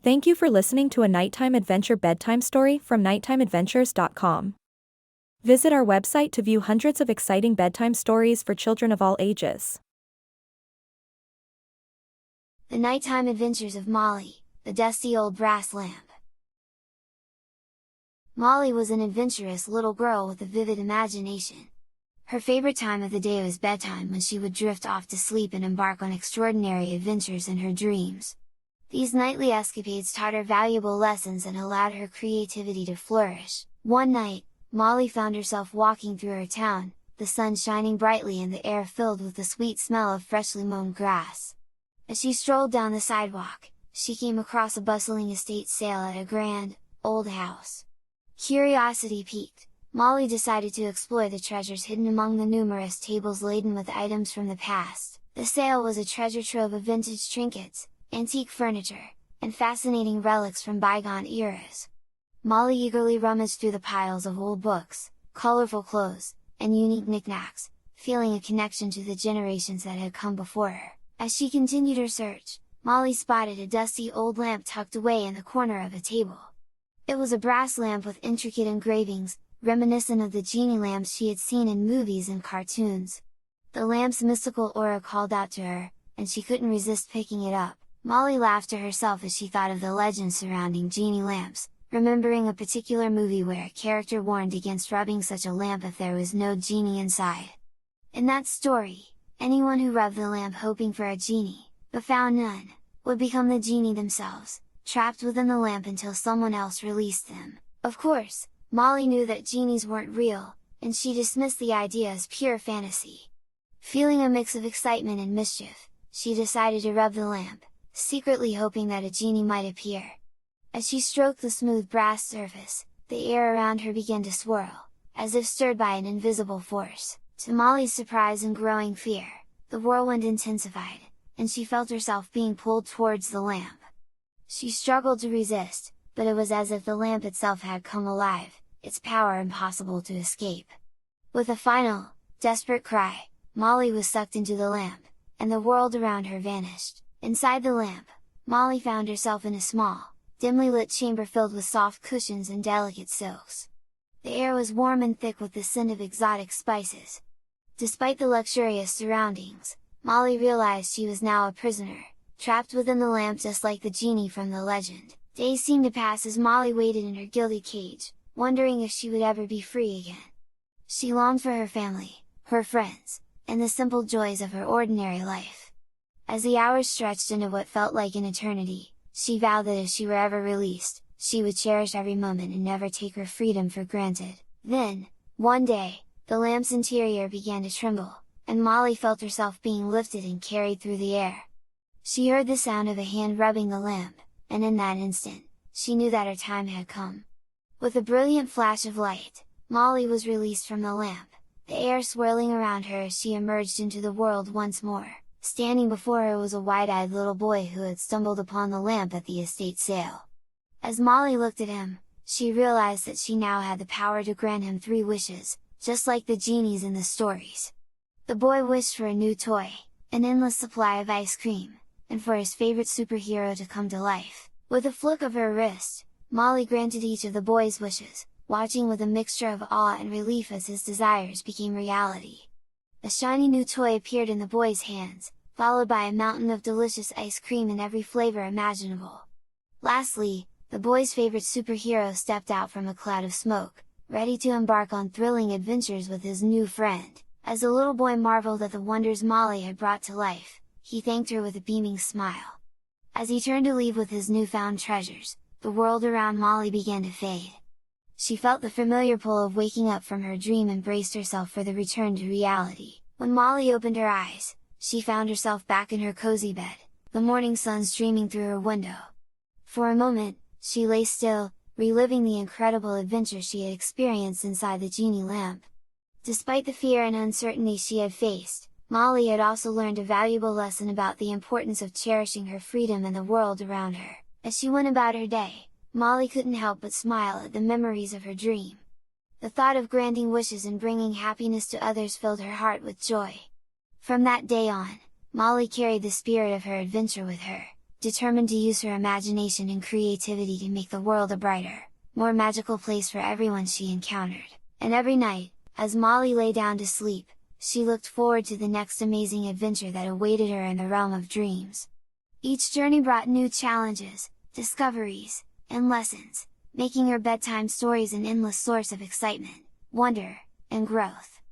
Thank you for listening to a nighttime adventure bedtime story from nighttimeadventures.com. Visit our website to view hundreds of exciting bedtime stories for children of all ages. The Nighttime Adventures of Molly, the Dusty Old Brass Lamp. Molly was an adventurous little girl with a vivid imagination. Her favorite time of the day was bedtime, when she would drift off to sleep and embark on extraordinary adventures in her dreams. These nightly escapades taught her valuable lessons and allowed her creativity to flourish. One night, Molly found herself walking through her town, the sun shining brightly and the air filled with the sweet smell of freshly mown grass. As she strolled down the sidewalk, she came across a bustling estate sale at a grand, old house. Curiosity piqued, Molly decided to explore the treasures hidden among the numerous tables laden with items from the past. The sale was a treasure trove of vintage trinkets, antique furniture, and fascinating relics from bygone eras. Molly eagerly rummaged through the piles of old books, colorful clothes, and unique knickknacks, feeling a connection to the generations that had come before her. As she continued her search, Molly spotted a dusty old lamp tucked away in the corner of a table. It was a brass lamp with intricate engravings, reminiscent of the genie lamps she had seen in movies and cartoons. The lamp's mystical aura called out to her, and she couldn't resist picking it up. Molly laughed to herself as she thought of the legends surrounding genie lamps, remembering a particular movie where a character warned against rubbing such a lamp if there was no genie inside. In that story, anyone who rubbed the lamp hoping for a genie, but found none, would become the genie themselves, trapped within the lamp until someone else released them. Of course, Molly knew that genies weren't real, and she dismissed the idea as pure fantasy. Feeling a mix of excitement and mischief, she decided to rub the lamp, secretly hoping that a genie might appear. As she stroked the smooth brass surface, the air around her began to swirl, as if stirred by an invisible force. To Molly's surprise and growing fear, the whirlwind intensified, and she felt herself being pulled towards the lamp. She struggled to resist, but it was as if the lamp itself had come alive, its power impossible to escape. With a final, desperate cry, Molly was sucked into the lamp, and the world around her vanished. Inside the lamp, Molly found herself in a small, dimly lit chamber filled with soft cushions and delicate silks. The air was warm and thick with the scent of exotic spices. Despite the luxurious surroundings, Molly realized she was now a prisoner, trapped within the lamp just like the genie from the legend. Days seemed to pass as Molly waited in her gilded cage, wondering if she would ever be free again. She longed for her family, her friends, and the simple joys of her ordinary life. As the hours stretched into what felt like an eternity, she vowed that if she were ever released, she would cherish every moment and never take her freedom for granted. Then, one day, the lamp's interior began to tremble, and Molly felt herself being lifted and carried through the air. She heard the sound of a hand rubbing the lamp, and in that instant, she knew that her time had come. With a brilliant flash of light, Molly was released from the lamp, the air swirling around her as she emerged into the world once more. Standing before her was a wide-eyed little boy who had stumbled upon the lamp at the estate sale. As Molly looked at him, she realized that she now had the power to grant him 3 wishes, just like the genies in the stories. The boy wished for a new toy, an endless supply of ice cream, and for his favorite superhero to come to life. With a flick of her wrist, Molly granted each of the boy's wishes, watching with a mixture of awe and relief as his desires became reality. A shiny new toy appeared in the boy's hands, followed by a mountain of delicious ice cream in every flavor imaginable. Lastly, the boy's favorite superhero stepped out from a cloud of smoke, ready to embark on thrilling adventures with his new friend. As the little boy marveled at the wonders Molly had brought to life, he thanked her with a beaming smile. As he turned to leave with his newfound treasures, the world around Molly began to fade. She felt the familiar pull of waking up from her dream and braced herself for the return to reality. When Molly opened her eyes, she found herself back in her cozy bed, the morning sun streaming through her window. For a moment, she lay still, reliving the incredible adventure she had experienced inside the genie lamp. Despite the fear and uncertainty she had faced, Molly had also learned a valuable lesson about the importance of cherishing her freedom and the world around her. As she went about her day, Molly couldn't help but smile at the memories of her dream. The thought of granting wishes and bringing happiness to others filled her heart with joy. From that day on, Molly carried the spirit of her adventure with her, determined to use her imagination and creativity to make the world a brighter, more magical place for everyone she encountered. And every night, as Molly lay down to sleep, she looked forward to the next amazing adventure that awaited her in the realm of dreams. Each journey brought new challenges, discoveries, and lessons, making her bedtime stories an endless source of excitement, wonder, and growth.